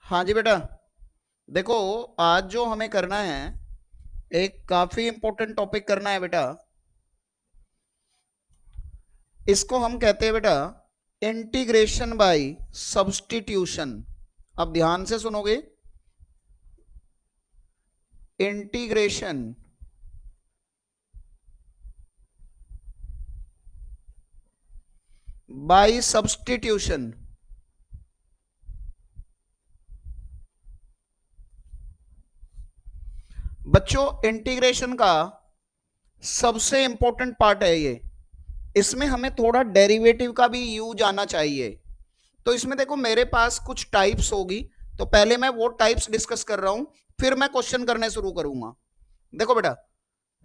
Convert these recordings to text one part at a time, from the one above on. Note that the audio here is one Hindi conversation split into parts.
हाँ जी बेटा। देखो, आज जो हमें करना है, एक काफी इंपॉर्टेंट टॉपिक करना है बेटा। इसको हम कहते हैं बेटा इंटीग्रेशन बाय सब्स्टिट्यूशन। अब ध्यान से सुनोगे। Integration by substitution. बच्चों, इंटीग्रेशन का सबसे इंपॉर्टेंट पार्ट है ये। इसमें हमें थोड़ा डेरिवेटिव का भी यूज आना चाहिए। तो इसमें देखो, मेरे पास कुछ टाइप्स होगी। तो पहले मैं वो टाइप्स डिस्कस कर रहा हूं, फिर मैं क्वेश्चन करने शुरू करूंगा। देखो बेटा,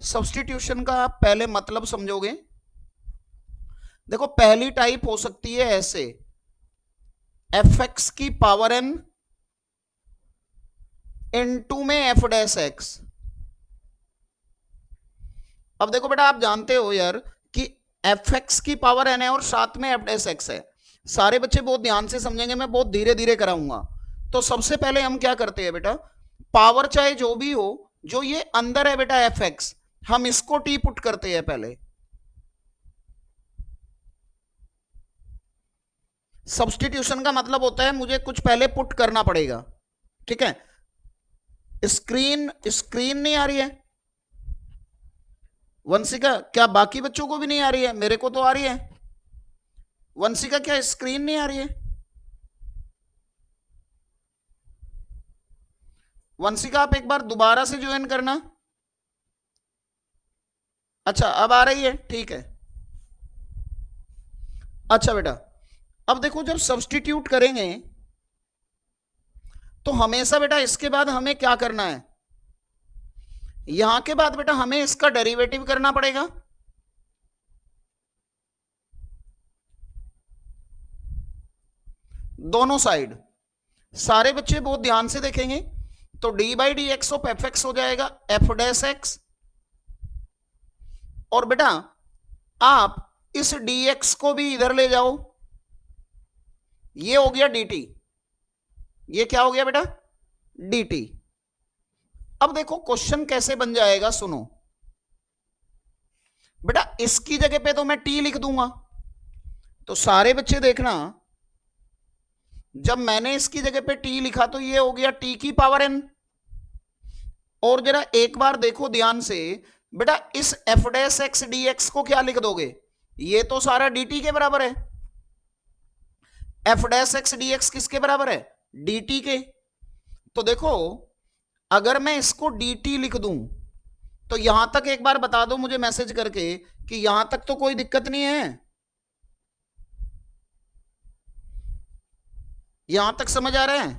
सब्स्टिट्यूशन का आप पहले मतलब समझोगे। देखो, पहली टाइप हो सकती है ऐसे, एफ एक्स की पावर एन इनटू में एफ डैश एक्स। अब देखो बेटा, आप जानते हो यार कि एफ एक्स की पावर एन है और साथ में एफ डैश एक्स है। सारे बच्चे बहुत ध्यान से समझेंगे, मैं बहुत धीरे धीरे कराऊंगा। तो सबसे पहले हम क्या करते हैं बेटा, पावर चाहे जो भी हो, जो ये अंदर है बेटा एफ एक्स, हम इसको टी पुट करते हैं पहले। सब्स्टिट्यूशन का मतलब होता है मुझे कुछ पहले पुट करना पड़ेगा। ठीक है। स्क्रीन स्क्रीन नहीं आ रही है वंशिका? क्या बाकी बच्चों को भी नहीं आ रही है? मेरे को तो आ रही है। वंशिका, क्या स्क्रीन नहीं आ रही है? वंशिका, आप एक बार दोबारा से ज्वाइन करना। अच्छा, अब आ रही है, ठीक है। अच्छा बेटा, अब देखो, जब सब्स्टिट्यूट करेंगे तो हमेशा बेटा इसके बाद हमें क्या करना है, यहां के बाद बेटा हमें इसका डेरिवेटिव करना पड़ेगा। दोनों साइड। सारे बच्चे बहुत ध्यान से देखेंगे। तो D by D x of F x हो जाएगा एफ डैश एक्स। और बेटा आप इस डी एक्स को भी इधर ले जाओ, ये हो गया डी टी। ये क्या हो गया बेटा? D T. अब देखो क्वेश्चन कैसे बन जाएगा, सुनो बेटा। इसकी जगह पे तो मैं टी लिख दूंगा। तो सारे बच्चे देखना, जब मैंने इसकी जगह पे टी लिखा तो ये हो गया टी की पावर एन। और जरा एक बार देखो ध्यान से बेटा, इस F dash x D x को क्या लिख दोगे? ये तो सारा डी टी के बराबर है। F dash x D x किसके बराबर है? डी टी के। तो देखो, अगर मैं इसको डी टी लिख दूं तो यहां तक एक बार बता दो मुझे मैसेज करके कि यहां तक तो कोई दिक्कत नहीं है। यहां तक समझ आ रहा है?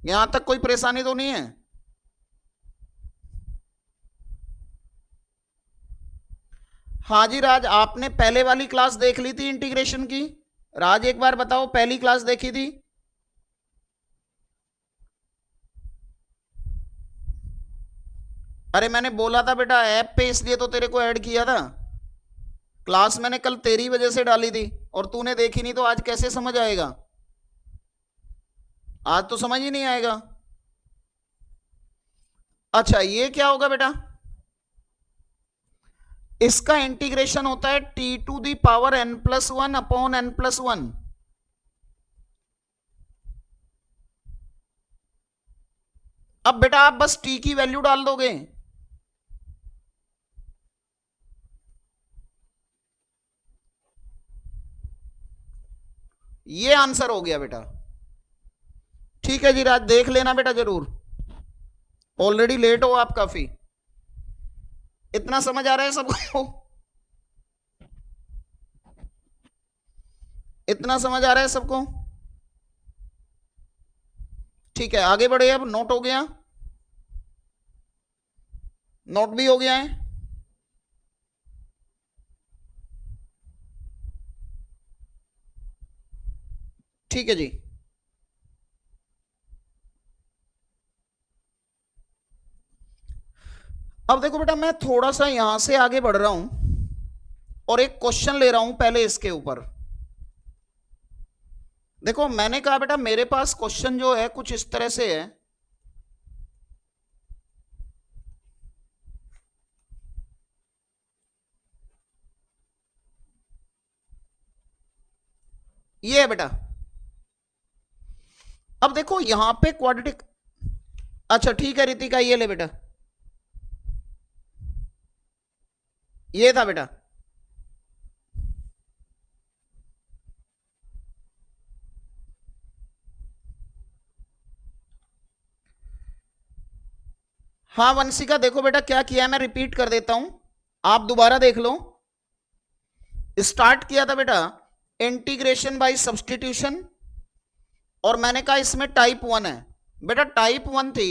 यहां तक कोई परेशानी तो नहीं है? हाँ जी राज, आपने पहले वाली क्लास देख ली थी इंटीग्रेशन की? राज एक बार बताओ, पहली क्लास देखी थी? अरे मैंने बोला था बेटा ऐप पे, इसलिए तो तेरे को ऐड किया था। क्लास मैंने कल तेरी वजह से डाली थी और तूने देखी नहीं, तो आज कैसे समझ आएगा? आज तो समझ ही नहीं आएगा। अच्छा, ये क्या होगा बेटा? इसका इंटीग्रेशन होता है t to the power n plus one upon n plus one. अब बेटा आप बस टी की वैल्यू डाल दोगे। ये आंसर हो गया बेटा। ठीक है जी राज, देख लेना बेटा जरूर। ऑलरेडी लेट हो आप काफी। इतना समझ आ रहा है सबको? इतना समझ आ रहा है सबको? ठीक है, आगे बढ़े। अब नोट हो गया, नोट भी हो गया है। ठीक है जी। अब देखो बेटा, मैं थोड़ा सा यहां से आगे बढ़ रहा हूं और एक क्वेश्चन ले रहा हूं पहले इसके ऊपर। देखो मैंने कहा बेटा मेरे पास क्वेश्चन जो है कुछ इस तरह से है, ये है बेटा। अब देखो यहां पे क्वाड्रेटिक, अच्छा ठीक है रितिका, ये ले बेटा, ये था बेटा। हाँ वंशिका देखो बेटा क्या किया है, मैं रिपीट कर देता हूं, आप दोबारा देख लो। स्टार्ट किया था बेटा इंटीग्रेशन बाय सब्सटीट्यूशन, और मैंने कहा इसमें टाइप 1 है बेटा, टाइप 1 थी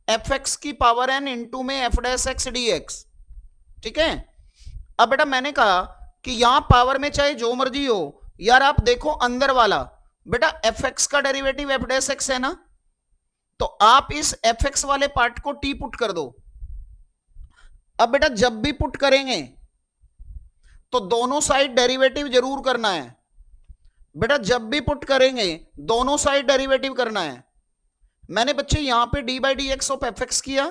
एफ एक्स की पावर एन इंटू में F dash x D x, ठीक है। अब बेटा मैंने कहा कि यहां पावर में चाहे जो मर्जी हो, यार आप देखो अंदर वाला बेटा एफ एक्स का डेरिवेटिव एफ डैश एक्स है ना, तो आप इस एफ एक्स वाले पार्ट को टी पुट कर दो। अब बेटा जब भी पुट करेंगे तो दोनों साइड डेरिवेटिव जरूर करना है बेटा, जब भी पुट करेंगे दोनों साइड डेरिवेटिव करना है। मैंने बच्चे यहां पे D by D x of F x किया,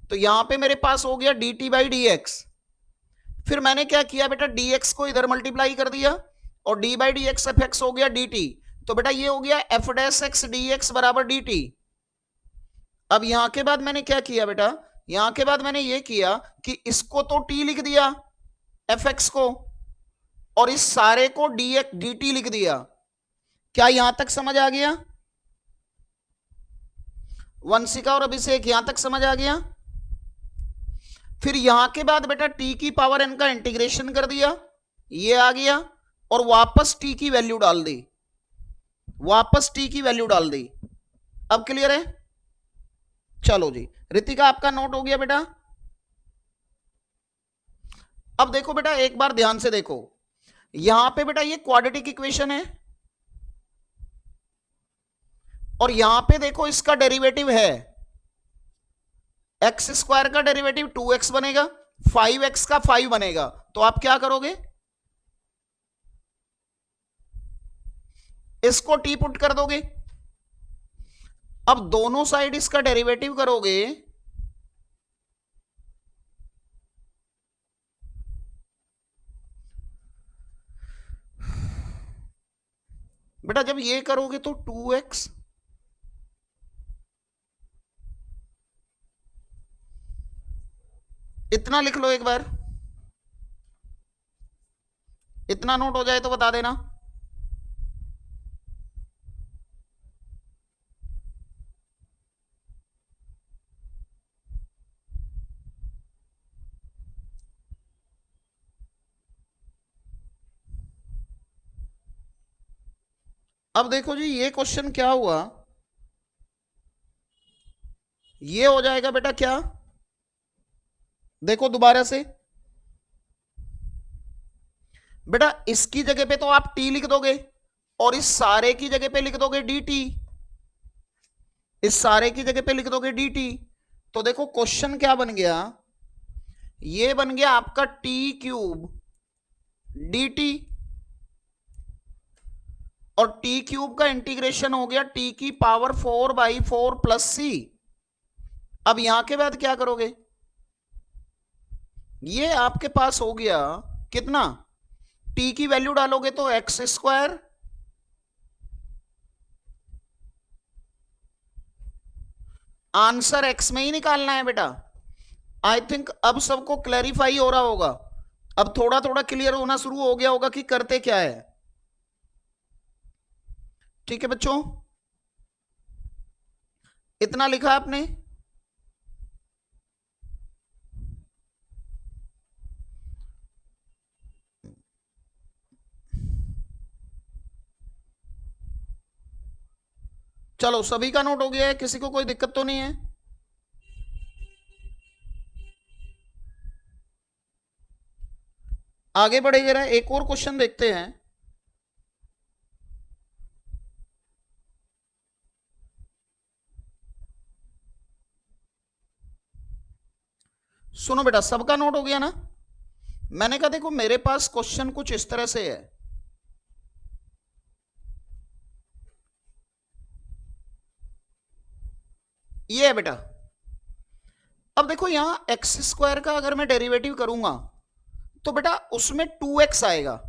तो यहां पे मेरे पास हो गया d T by D x. फिर मैंने क्या किया बेटा, डी एक्स को इधर मल्टीप्लाई कर दिया और D by D x F x हो गया डी टी, तो बेटा ये हो गया F dash x D x बराबर डी टी। अब यहां के बाद मैंने क्या किया बेटा, यहां के बाद मैंने ये किया कि इसको तो टी लिख दिया एफ एक्स को, और इस सारे को डी एक्स डी टी लिख दिया। क्या यहां तक समझ आ गया वंशिका और अभिषेक, यहां तक समझ आ गया? फिर यहां के बाद बेटा टी की पावर एन का इंटीग्रेशन कर दिया, ये आ गया, और वापस टी की वैल्यू डाल दी, वापस टी की वैल्यू डाल दी। अब क्लियर है? चलो जी रितिका आपका नोट हो गया बेटा। अब देखो बेटा एक बार ध्यान से देखो, यहां पे बेटा ये क्वाड्रेटिक इक्वेशन है, और यहां पे देखो इसका डेरिवेटिव है एक्स स्क्वायर का डेरिवेटिव 2x बनेगा, 5x का 5 बनेगा, तो आप क्या करोगे, इसको टी पुट कर दोगे। अब दोनों साइड इसका डेरिवेटिव करोगे, बेटा जब ये करोगे तो 2x, इतना लिख लो एक बार, इतना नोट हो जाए तो बता देना। अब देखो जी ये क्वेश्चन क्या हुआ, ये हो जाएगा बेटा क्या, देखो दोबारा से बेटा इसकी जगह पे तो आप टी लिख दोगे, और इस सारे की जगह पे लिख दोगे डी टी, इस सारे की जगह पे लिख दोगे डी टी। तो देखो क्वेश्चन क्या बन गया, ये बन गया आपका टी क्यूब डी टी, और टी क्यूब का इंटीग्रेशन हो गया टी की पावर 4/4 प्लस सी। अब यहां के बाद क्या करोगे, ये आपके पास हो गया कितना, टी की वैल्यू डालोगे तो एक्स स्क्वायर, आंसर एक्स में ही निकालना है बेटा। आई थिंक अब सबको क्लैरिफाई हो रहा होगा, अब थोड़ा थोड़ा क्लियर होना शुरू हो गया होगा कि करते क्या है। ठीक है बच्चों, इतना लिखा आपने, चलो सभी का नोट हो गया है, किसी को कोई दिक्कत तो नहीं है? आगे बढ़े जरा, एक और क्वेश्चन देखते हैं। सुनो बेटा सबका नोट हो गया ना? मैंने कहा देखो मेरे पास क्वेश्चन कुछ इस तरह से है, ये है बेटा। अब देखो यहां एक्स स्क्वायर का अगर मैं डेरिवेटिव करूंगा तो बेटा उसमें 2x आएगा,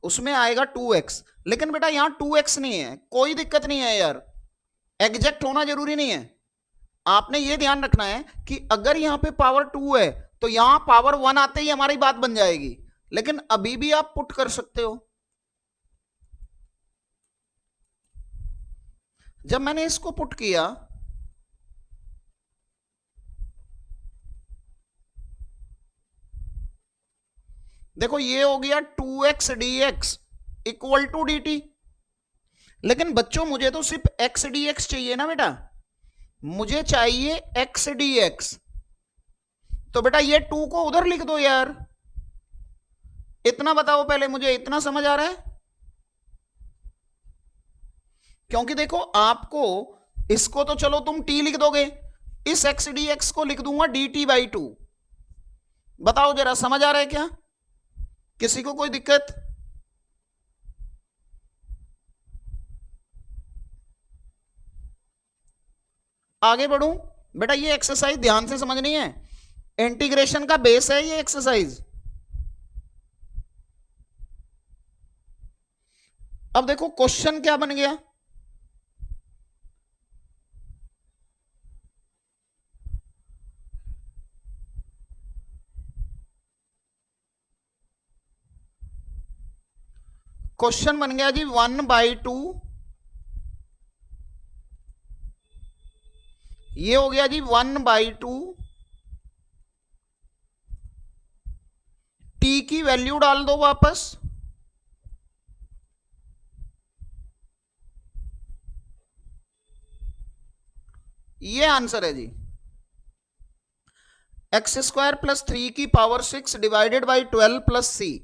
उसमें आएगा 2x, लेकिन बेटा यहां 2x नहीं है, कोई दिक्कत नहीं है यार, एग्जैक्ट होना जरूरी नहीं है। आपने ये ध्यान रखना है कि अगर यहां पे पावर 2 है तो यहां पावर 1 आते ही हमारी बात बन जाएगी, लेकिन अभी भी आप पुट कर सकते हो। जब मैंने इसको पुट किया देखो ये हो गया 2x dx equal to dt, लेकिन बच्चों मुझे तो सिर्फ x dx चाहिए ना बेटा, मुझे चाहिए x dx। तो बेटा ये 2 को उधर लिख दो यार, इतना बताओ पहले मुझे, इतना समझ आ रहा है? क्योंकि देखो आपको इसको तो चलो तुम t लिख दोगे, इस x dx को लिख दूंगा dt/2। बताओ जरा समझ आ रहा है क्या, किसी को कोई दिक्कत? आगे बढ़ूं बेटा, ये एक्सरसाइज ध्यान से समझनी है, इंटीग्रेशन का बेस है ये एक्सरसाइज। अब देखो क्वेश्चन क्या बन गया, क्वेश्चन बन गया जी 1/2, ये हो गया जी 1/2, टी की वैल्यू डाल दो वापस, ये आंसर है जी। x² + 3 की पावर 6 डिवाइडेड बाई 12 + c,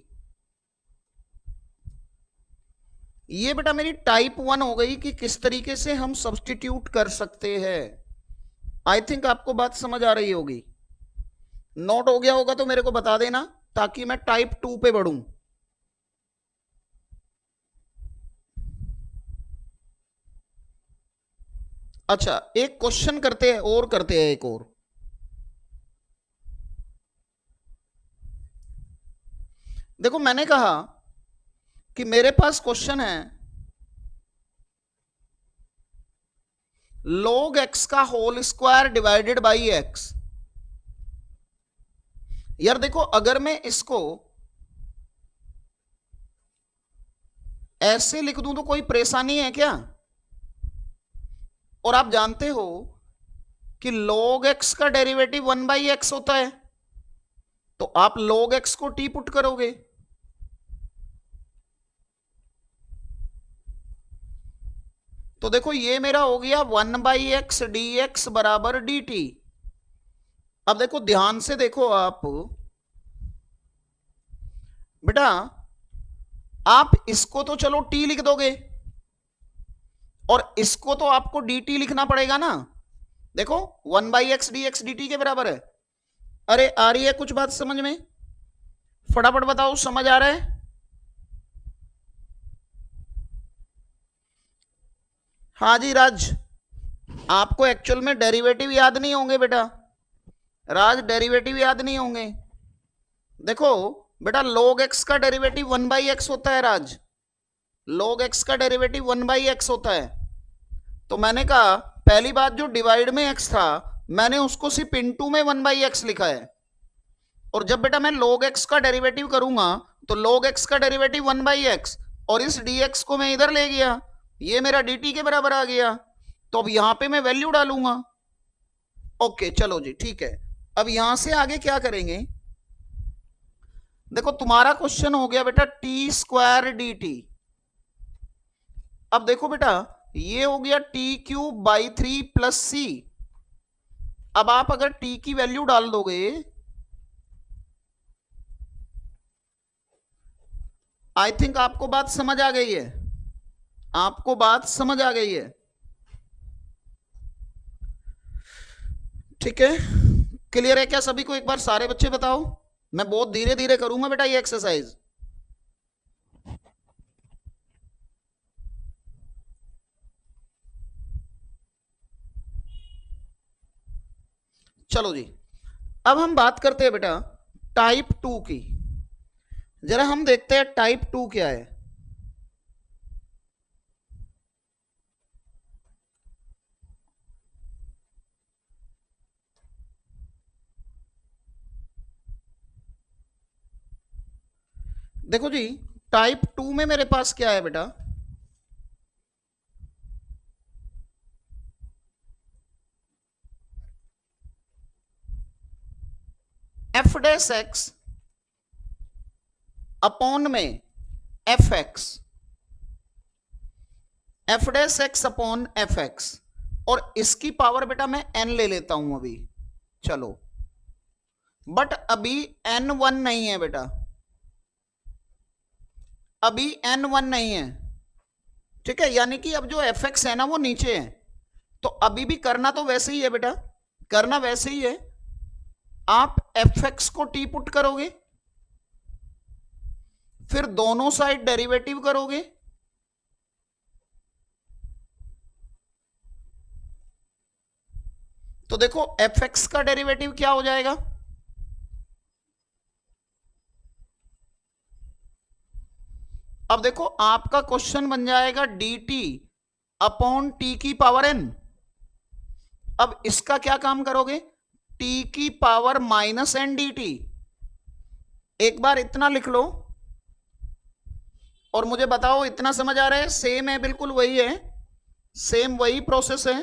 ये बेटा मेरी टाइप 1 हो गई कि किस तरीके से हम सब्स्टिट्यूट कर सकते हैं। आई थिंक आपको बात समझ आ रही होगी, नोट हो गया होगा तो मेरे को बता देना ताकि मैं टाइप 2 पे बढ़ूं। अच्छा एक क्वेश्चन करते हैं, और करते हैं एक और। देखो मैंने कहा कि मेरे पास क्वेश्चन है log x का whole square divided by x। यार देखो अगर मैं इसको ऐसे लिख दूं तो कोई परेशानी है क्या? और आप जानते हो कि log x का डेरिवेटिव 1/x होता है, तो आप log x को t पुट करोगे, तो देखो ये मेरा हो गया 1/x dx बराबर dt। अब देखो ध्यान से देखो आप बेटा, आप इसको तो चलो t लिख दोगे और इसको तो आपको dt लिखना पड़ेगा ना। देखो 1/x dx dt के बराबर है। अरे आ रही है कुछ बात समझ में? फटाफट बताओ, समझ आ रहा है? हाँ जी राज, आपको एक्चुअल में डेरिवेटिव याद नहीं होंगे बेटा, राज डेरिवेटिव याद नहीं होंगे। देखो बेटा log x का डेरिवेटिव 1/x होता है राज, log x का डेरिवेटिव 1/x होता है। तो मैंने कहा पहली बात जो डिवाइड में x था मैंने उसको सिर्फ इनटू में 1/x लिखा है, और जब बेटा मैं log x का डेरिवेटिव करूंगा तो log x का डेरिवेटिव 1/x और इस dx को मैं इधर ले गया, ये मेरा dt के बराबर आ गया। तो अब यहां पे मैं वैल्यू डालूंगा। ओके चलो जी ठीक है, अब यहां से आगे क्या करेंगे? देखो तुम्हारा क्वेश्चन हो गया बेटा t² dt। अब देखो बेटा ये हो गया t³/3 + c। अब आप अगर t की वैल्यू डाल दोगे, आई थिंक आपको बात समझ आ गई है, आपको बात समझ आ गई है, ठीक है? क्लियर है क्या सभी को? एक बार सारे बच्चे बताओ, मैं बहुत धीरे धीरे करूंगा बेटा ये एक्सरसाइज। चलो जी, अब हम बात करते हैं बेटा टाइप 2 की। जरा हम देखते हैं टाइप 2 क्या है। देखो जी, टाइप 2 में मेरे पास क्या है बेटा, एफ डैश एक्स अपॉन में F x, F dash x upon F x, और इसकी पावर बेटा मैं एन ले लेता हूं अभी। चलो, बट अभी एन वन नहीं है बेटा, अभी एन वन नहीं है, ठीक है। यानी कि अब जो एफ एक्स है ना वो नीचे है, तो अभी भी करना तो वैसे ही है बेटा, करना वैसे ही है। आप एफ एक्स को टी पुट करोगे, फिर दोनों साइड डेरिवेटिव करोगे, तो देखो एफ एक्स का डेरिवेटिव क्या हो जाएगा, अब देखो आपका क्वेश्चन बन जाएगा डी टी अपॉन टी की पावर एन। अब इसका क्या काम करोगे, टी की power minus n d t. एक बार इतना लिख लो और मुझे बताओ इतना समझ आ रहा है, सेम है, बिल्कुल वही है, सेम वही प्रोसेस है।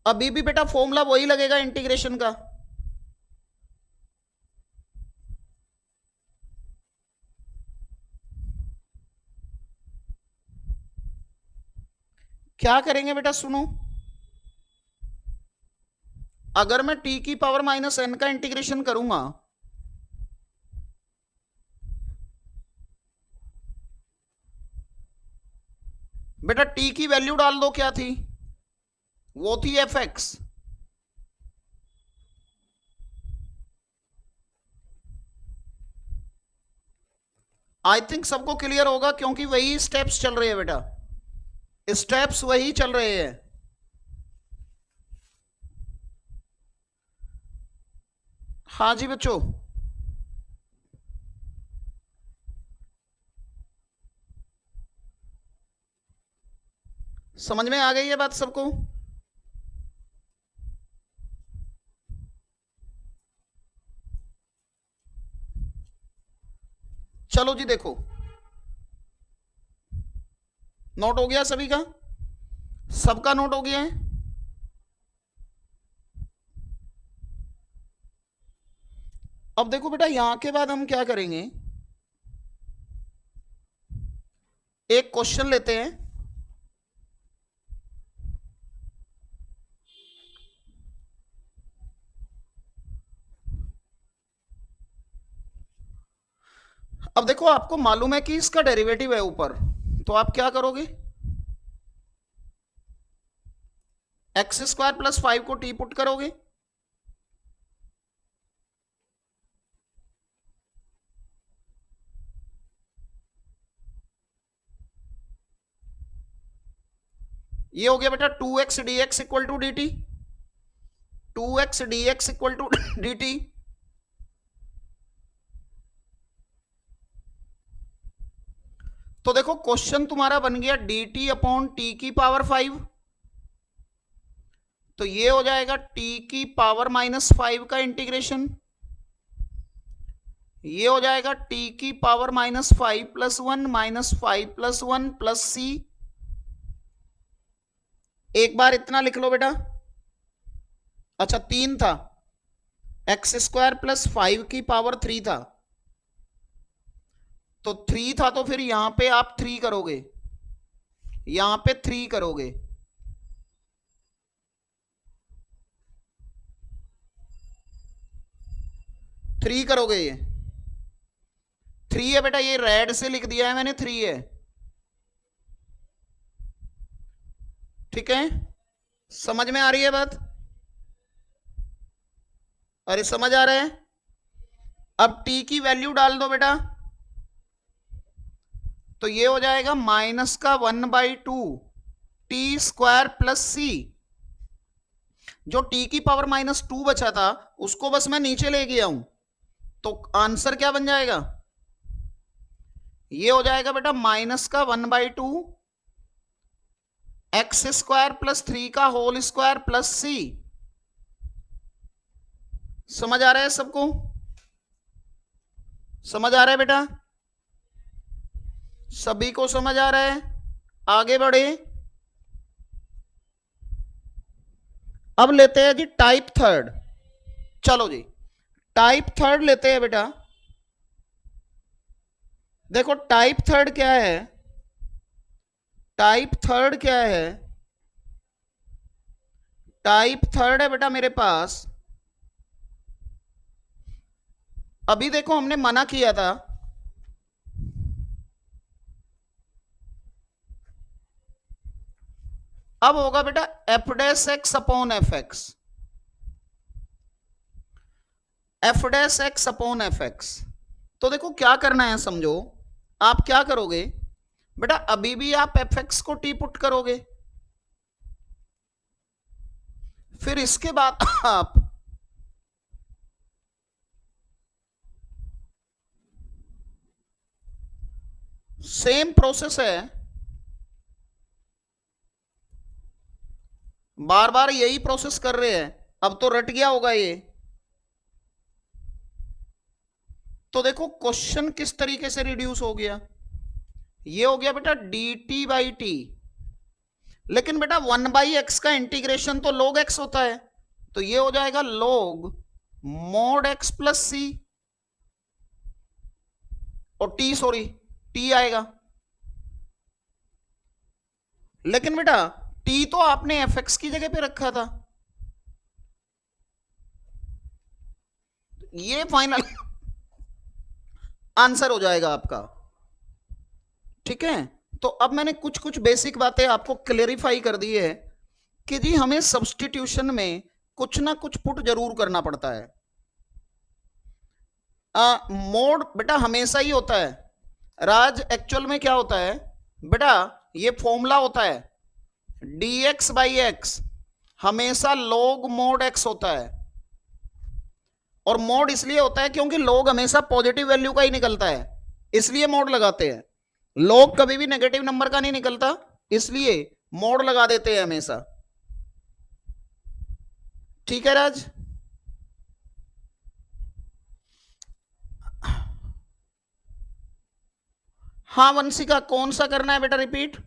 अभी भी बेटा फॉर्मूला वही लगेगा इंटीग्रेशन का। क्या करेंगे बेटा, सुनो, अगर मैं टी की पावर माइनस एन का इंटीग्रेशन करूंगा, बेटा टी की वैल्यू डाल दो, क्या थी, वो थी एफ एक्स। आई थिंक सबको क्लियर होगा, क्योंकि वही स्टेप्स चल रहे हैं बेटा, स्टेप्स वही चल रहे हैं। हाँ जी बच्चों, समझ में आ गई है बात सबको। चलो जी देखो, नोट हो गया सभी का, सबका नोट हो गया है। अब देखो बेटा यहां के बाद हम क्या करेंगे, एक क्वेश्चन लेते हैं। अब देखो आपको मालूम है कि इसका डेरिवेटिव है ऊपर, तो आप क्या करोगे, एक्स स्क्वायर प्लस 5 को टी पुट करोगे, ये हो गया बेटा 2x dx equal to D t, 2x dx equal to D T. तो देखो क्वेश्चन तुम्हारा बन गया डी टी अपॉन टी की पावर 5, तो ये हो जाएगा टी की पावर माइनस 5 का इंटीग्रेशन, ये हो जाएगा टी की power minus 5 plus 1 minus 5 plus 1 plus C. एक बार इतना लिख लो बेटा, अच्छा 3 था, एक्स स्क्वायर प्लस 5 की पावर 3 था, तो 3 था, तो फिर यहां पे आप 3 करोगे, यहां पे 3 करोगे, थ्री करोगे, ये 3 है बेटा, ये रेड से लिख दिया है मैंने, 3 है, ठीक है। समझ में आ रही है बात, अरे समझ आ रहा है। अब t की वैल्यू डाल दो बेटा, तो ये हो जाएगा माइनस का 1/2 टी स्क्वायर प्लस सी। जो टी की पावर -2 बचा था उसको बस मैं नीचे ले गया हूं, तो आंसर क्या बन जाएगा? ये हो जाएगा बेटा माइनस का 1/2 एक्स स्क्वायर प्लस 3 का होल स्क्वायर प्लस सी। समझ आ रहा है सबको? समझ आ रहा है बेटा? सभी को समझ आ रहा है? आगे बढ़े। अब लेते हैं जी टाइप थर्ड। चलो जी टाइप थर्ड लेते हैं बेटा। देखो टाइप थर्ड क्या है? टाइप थर्ड क्या है? टाइप थर्ड है बेटा मेरे पास, अभी देखो हमने मना किया था, अब होगा बेटा F dash x upon F x, F dash x upon F x. तो देखो क्या करना है समझो, आप क्या करोगे बेटा, अभी भी आप एफ एक्स को टी पुट करोगे, फिर इसके बाद आप सेम प्रोसेस है, बार बार यही प्रोसेस कर रहे हैं, अब तो रट गया होगा ये। तो देखो क्वेश्चन किस तरीके से रिड्यूस हो गया, ये हो गया बेटा डी टी बाई टी, लेकिन बेटा 1/x का इंटीग्रेशन तो log x होता है, तो ये हो जाएगा log mod x प्लस सी, और t सॉरी t आएगा, लेकिन बेटा t तो आपने fx की जगह पे रखा था, ये फाइनल आंसर हो जाएगा आपका। ठीक है, तो अब मैंने कुछ कुछ बेसिक बातें आपको क्लेरिफाई कर दी है कि जी हमें सब्स्टिट्यूशन में कुछ ना कुछ पुट जरूर करना पड़ता है। मोड बेटा हमेशा ही होता है, राज एक्चुअल में क्या होता है बेटा, ये फॉर्मूला होता है dx बाई एक्स हमेशा log mod x होता है, और मोड इसलिए होता है क्योंकि log हमेशा पॉजिटिव वैल्यू का ही निकलता है, इसलिए मोड लगाते हैं। log कभी भी नेगेटिव नंबर का नहीं निकलता, इसलिए मोड लगा देते हैं हमेशा। ठीक है राज? हाँ वंशिका, कौन सा करना है बेटा रिपीट?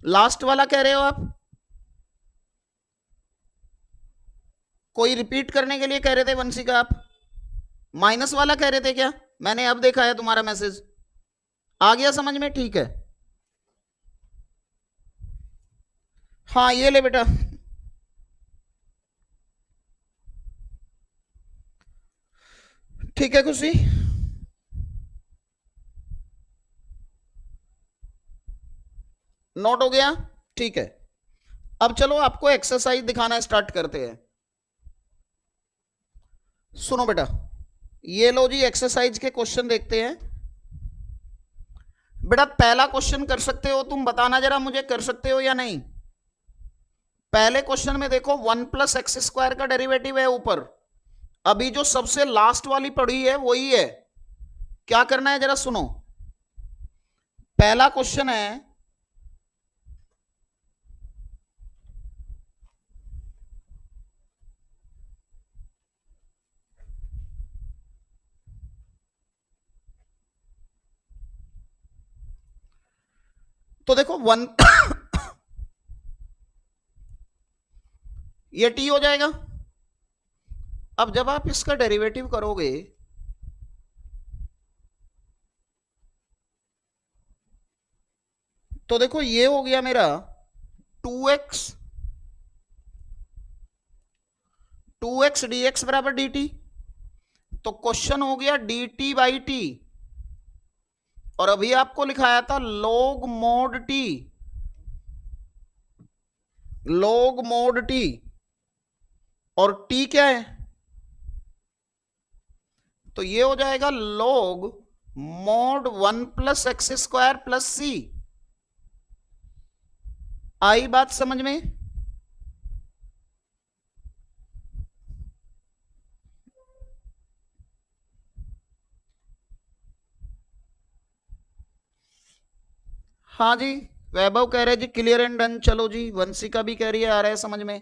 लास्ट वाला कह रहे हो आप? कोई रिपीट करने के लिए कह रहे थे वंशिका आप? माइनस वाला कह रहे थे क्या? मैंने अब देखा है तुम्हारा मैसेज, आ गया समझ में? ठीक है, हाँ ये ले बेटा। ठीक है खुशी, नोट हो गया? ठीक है, अब चलो आपको एक्सरसाइज दिखाना स्टार्ट करते हैं। सुनो बेटा, ये लो जी एक्सरसाइज के क्वेश्चन देखते हैं। बेटा पहला क्वेश्चन कर सकते हो तुम, बताना जरा मुझे कर सकते हो या नहीं। पहले क्वेश्चन में देखो 1 प्लस एक्स स्क्वायर का डेरिवेटिव है ऊपर, अभी जो सबसे लास्ट वाली पढ़ी है वही है, क्या करना है जरा सुनो। पहला क्वेश्चन है तो देखो 1 ये टी हो जाएगा। अब जब आप इसका डेरिवेटिव करोगे तो देखो ये हो गया मेरा 2x 2x dx बराबर dt, तो क्वेश्चन हो गया dt बाई टी, और अभी आपको लिखाया था log mod t, log mod t, और t क्या है, तो ये हो जाएगा log mod 1 + x² + c। आई बात समझ में? हाँ जी, वैभव कह रहे जी क्लियर एंड डन। चलो जी, वंशिका भी कह रही है आ रहा है समझ में,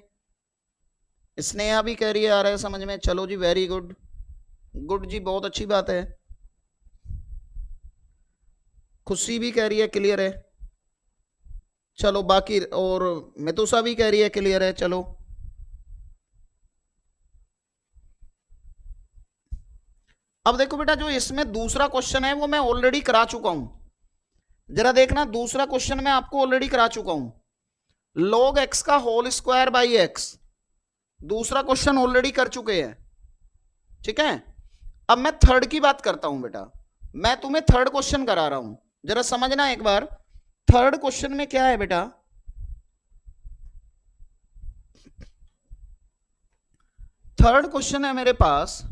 स्नेहा भी कह रही है आ रहा है समझ में। चलो जी, वेरी गुड, गुड जी, बहुत अच्छी बात है। खुशी भी कह रही है क्लियर है। चलो बाकी, और मितुषा भी कह रही है क्लियर है। चलो अब देखो बेटा, जो इसमें दूसरा क्वेश्चन है वो मैं ऑलरेडी करा चुका हूं। जरा देखना, दूसरा क्वेश्चन मैं आपको ऑलरेडी करा चुका हूं। log x का होल स्क्वायर बाई x, दूसरा क्वेश्चन ऑलरेडी कर चुके हैं, ठीक है। अब मैं थर्ड की बात करता हूं बेटा, मैं तुम्हें थर्ड क्वेश्चन करा रहा हूं, जरा समझना एक बार। थर्ड क्वेश्चन में क्या है बेटा, थर्ड क्वेश्चन है मेरे पास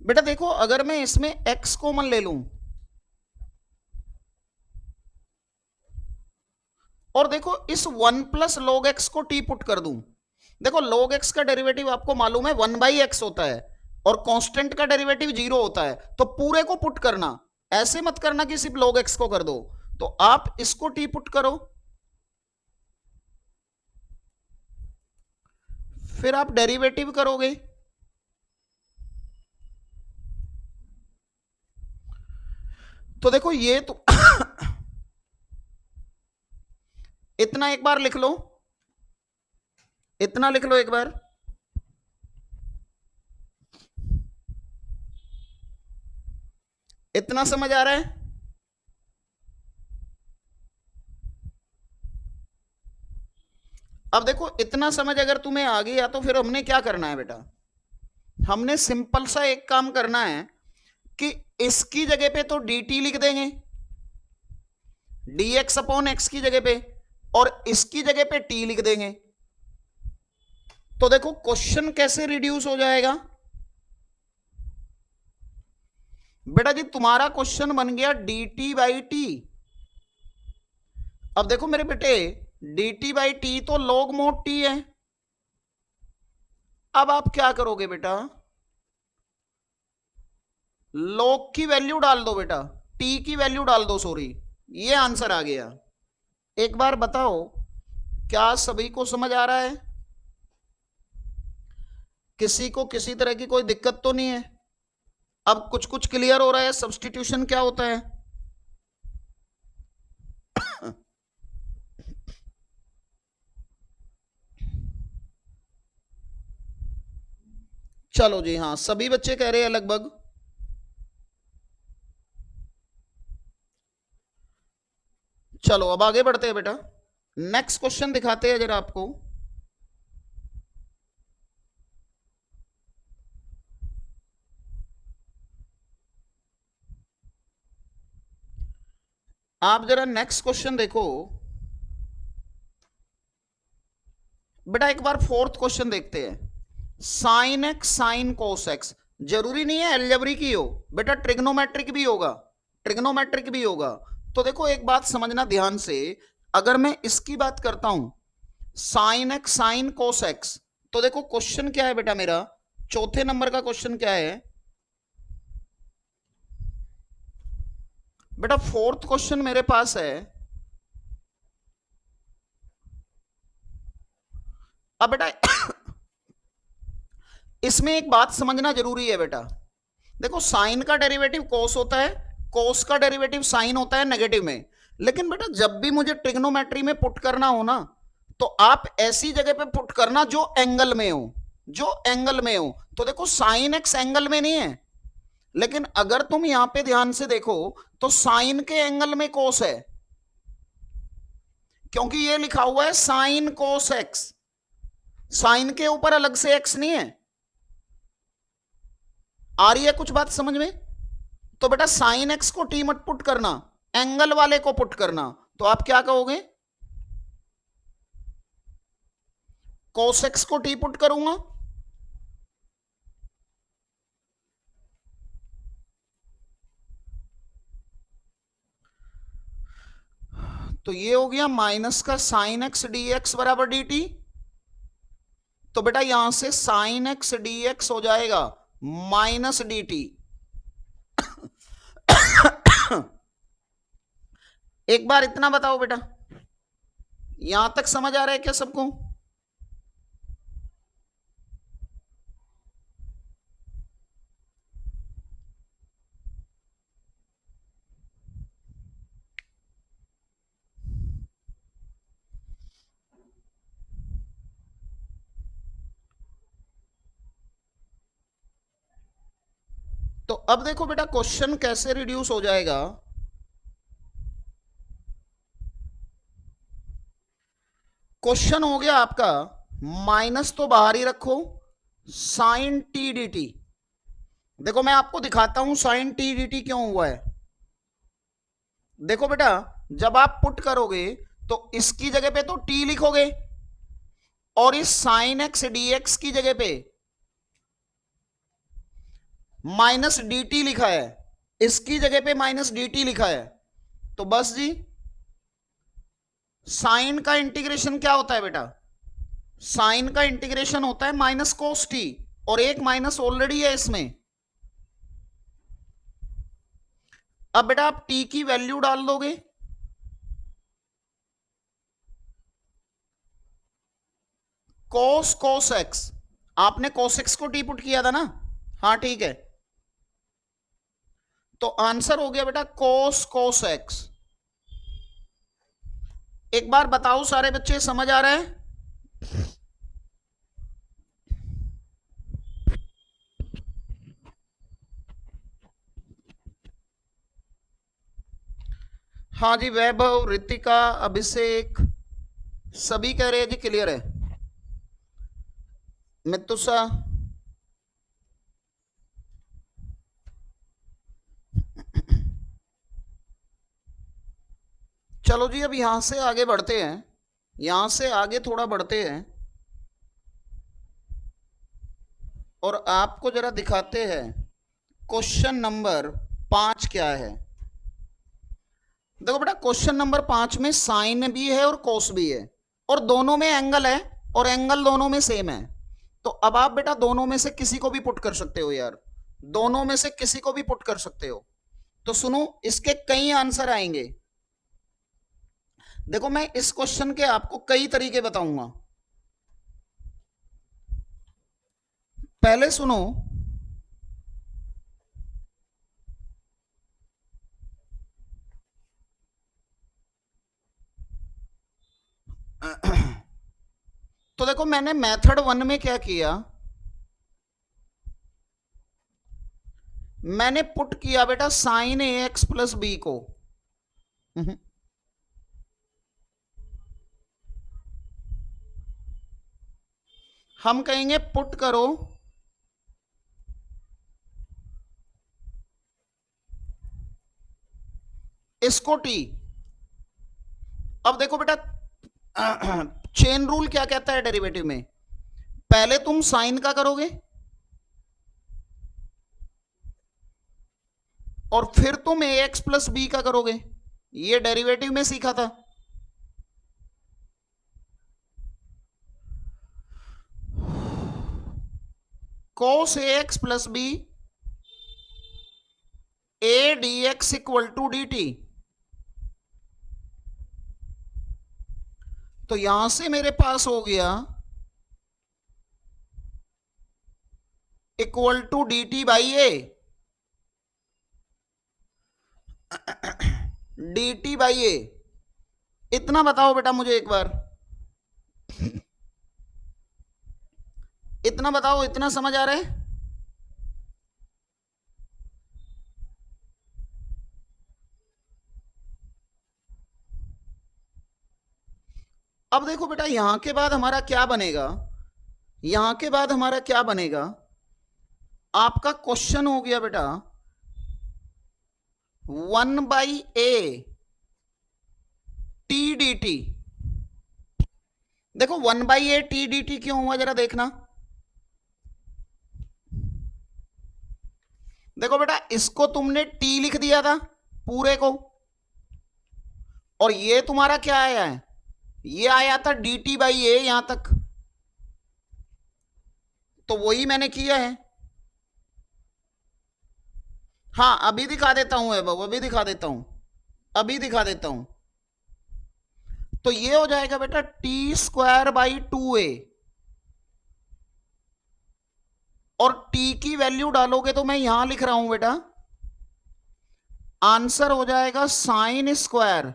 बेटा, देखो अगर मैं इसमें x कॉमन ले लूं और देखो इस 1 + log x को t पुट कर दूं। देखो log x का डेरिवेटिव आपको मालूम है 1/x होता है और कांस्टेंट का डेरिवेटिव 0 होता है, तो पूरे को पुट करना, ऐसे मत करना कि सिर्फ log x को कर दो। तो आप इसको t पुट करो, फिर आप डेरिवेटिव करोगे, तो देखो ये तो इतना एक बार लिख लो, इतना लिख लो एक बार। इतना समझ आ रहा है? अब देखो इतना समझ अगर तुम्हें आ गया तो फिर हमने क्या करना है बेटा, हमने सिंपल सा एक काम करना है कि इसकी जगह पे तो dt लिख देंगे, dx/x की जगह पे, और इसकी जगह पे t लिख देंगे। तो देखो क्वेश्चन कैसे रिड्यूस हो जाएगा बेटा जी, तुम्हारा क्वेश्चन बन गया dt/t। अब देखो मेरे बेटे, dt/t तो log mod t है। अब आप क्या करोगे बेटा, log की वैल्यू डाल दो बेटा, t की वैल्यू डाल दो, सॉरी, ये आंसर आ गया। एक बार बताओ, क्या सभी को समझ आ रहा है? किसी को किसी तरह की कोई दिक्कत तो नहीं है? अब कुछ कुछ क्लियर हो रहा है, सब्स्टिट्यूशन क्या होता है। चलो जी, हाँ सभी बच्चे कह रहे हैं लगभग। चलो अब आगे बढ़ते हैं बेटा, नेक्स्ट क्वेश्चन दिखाते हैं जरा आपको। आप जरा नेक्स्ट क्वेश्चन देखो बेटा, एक बार फोर्थ क्वेश्चन देखते हैं। Sine x sine cos x, जरूरी नहीं है अलजेब्रिक ही हो बेटा, ट्रिग्नोमेट्रिक भी होगा, ट्रिग्नोमेट्रिक भी होगा। तो देखो एक बात समझना ध्यान से, अगर मैं इसकी बात करता हूं sine x sine cos x, तो देखो क्वेश्चन क्या है बेटा मेरा, चौथे नंबर का क्वेश्चन क्या है बेटा, फोर्थ क्वेश्चन मेरे पास है। अब बेटा इसमें एक बात समझना जरूरी है बेटा, देखो साइन का डेरिवेटिव कोस होता है, कोस का डेरिवेटिव साइन होता है नेगेटिव में। लेकिन बेटा जब भी मुझे ट्रिग्नोमेट्री में पुट करना हो ना, तो आप ऐसी जगह पे पुट करना जो एंगल में हो, जो एंगल में हो। तो देखो साइन एक्स एंगल में नहीं है, लेकिन अगर तुम यहां पे ध्यान से देखो तो साइन के एंगल में कोस है, क्योंकि ये लिखा हुआ है साइन कोस एक्स, साइन के ऊपर अलग से एक्स नहीं है। आ रही है कुछ बात समझ में? तो बेटा साइन एक्स को टी मत पुट करना, एंगल वाले को पुट करना। तो आप क्या कहोगे, कोस एक्स को टी पुट करूंगा, तो ये हो गया माइनस का साइन एक्स डी एक्स बराबर डी टी। तो बेटा यहां से साइन एक्स डी एक्स हो जाएगा माइनस डी टी। एक बार इतना बताओ बेटा, यहां तक समझ आ रहा है क्या सबको? तो अब देखो बेटा क्वेश्चन कैसे रिड्यूस हो जाएगा। क्वेश्चन हो गया आपका, माइनस तो बाहर ही रखो, साइन टी डी टी। देखो मैं आपको दिखाता हूं साइन टी डी टी क्यों हुआ है। देखो बेटा जब आप पुट करोगे तो इसकी जगह पे तो टी लिखोगे, और इस साइन एक्स डी एक्स की जगह पे माइनस डी टी लिखा है, इसकी जगह पे माइनस डी टी लिखा है। तो बस जी, साइन का इंटीग्रेशन क्या होता है बेटा? साइन का इंटीग्रेशन होता है माइनस कोस टी, और एक माइनस ऑलरेडी है इसमें। अब बेटा आप टी की वैल्यू डाल दोगे, कोस कोस एक्स। आपने कोस एक्स को टी पुट किया था ना? हाँ ठीक है। तो आंसर हो गया बेटा कोस कोस एक्स। एक बार बताओ सारे बच्चे, समझ आ रहा है? हाँ जी, वैभव, रितिका, अभिषेक, सभी कह रहे हैं जी क्लियर है। मितुषा, चलो जी अब यहां से आगे बढ़ते हैं, यहां से आगे थोड़ा बढ़ते हैं और आपको जरा दिखाते हैं क्वेश्चन नंबर 5 क्या है। देखो बेटा क्वेश्चन नंबर 5 में साइन भी है और कोस भी है, और दोनों में एंगल है, और एंगल दोनों में सेम है। तो अब आप बेटा दोनों में से किसी को भी पुट कर सकते हो यार, दोनों में से किसी को भी पुट कर सकते हो। तो सुनो, इसके कई आंसर आएंगे। देखो मैं इस क्वेश्चन के आपको कई तरीके बताऊंगा। पहले सुनो, तो देखो मैंने मेथड 1 में क्या किया, मैंने पुट किया बेटा साइन ए एक्स प्लस बी को। हम कहेंगे पुट करो इसको टी। अब देखो बेटा चेन रूल क्या कहता है डेरिवेटिव में, पहले तुम साइन का करोगे और फिर तुम ए एक्स प्लस बी का करोगे। ये डेरिवेटिव में सीखा था। cos A X plus B A D X equal to D T. तो यहां से मेरे पास हो गया equal to D T by A, D T by A. इतना बताओ बेटा मुझे एक बार, इतना बताओ, इतना समझ आ रहा है? अब देखो बेटा यहां के बाद हमारा क्या बनेगा, यहां के बाद हमारा क्या बनेगा, आपका क्वेश्चन हो गया बेटा 1/a टी डी टी। देखो 1/a टी डी टी क्यों हुआ जरा देखना। देखो बेटा इसको तुमने टी लिख दिया था पूरे को, और ये तुम्हारा क्या आया है, ये आया था dt बाई ए यहां तक, तो वही मैंने किया है। हाँ अभी दिखा देता हूं बाबू, अभी दिखा देता हूं, अभी दिखा देता हूं। तो ये हो जाएगा बेटा टी स्क्वायर बाई 2a, और t की वैल्यू डालोगे तो मैं यहां लिख रहा हूं बेटा, आंसर हो जाएगा साइन स्क्वायर,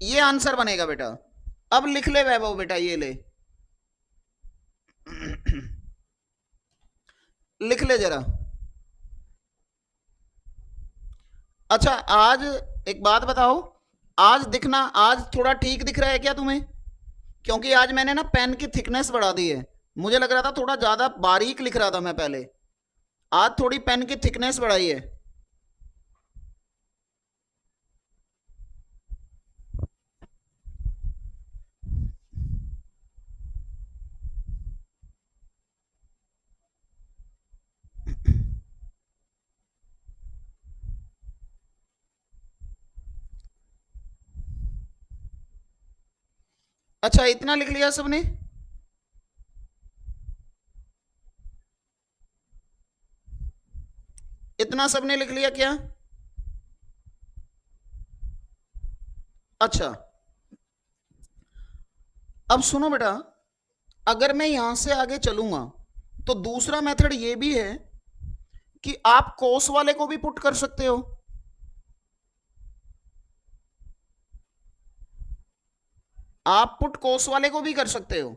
ये आंसर बनेगा बेटा। अब लिख ले वैभव बेटा, ये ले लिख ले जरा। अच्छा आज एक बात बताओ, आज दिखना, आज थोड़ा ठीक दिख रहा है क्या तुम्हें? क्योंकि आज मैंने ना पेन की थिकनेस बढ़ा दी है, मुझे लग रहा था थोड़ा ज्यादा बारीक लिख रहा था मैं पहले, आज थोड़ी पेन की थिकनेस बढ़ाई है। अच्छा इतना लिख लिया सबने? इतना सबने लिख लिया क्या? अच्छा अब सुनो बेटा, अगर मैं यहां से आगे चलूंगा तो दूसरा मेथड ये भी है कि आप कोस वाले को भी पुट कर सकते हो। आप पुट कोस वाले को भी कर सकते हो।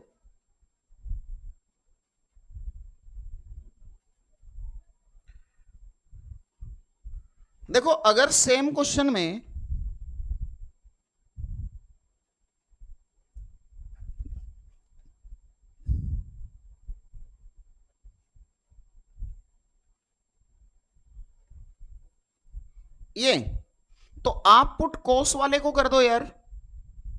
देखो अगर सेम क्वेश्चन में ये, तो आप पुट कोस वाले को कर दो यार,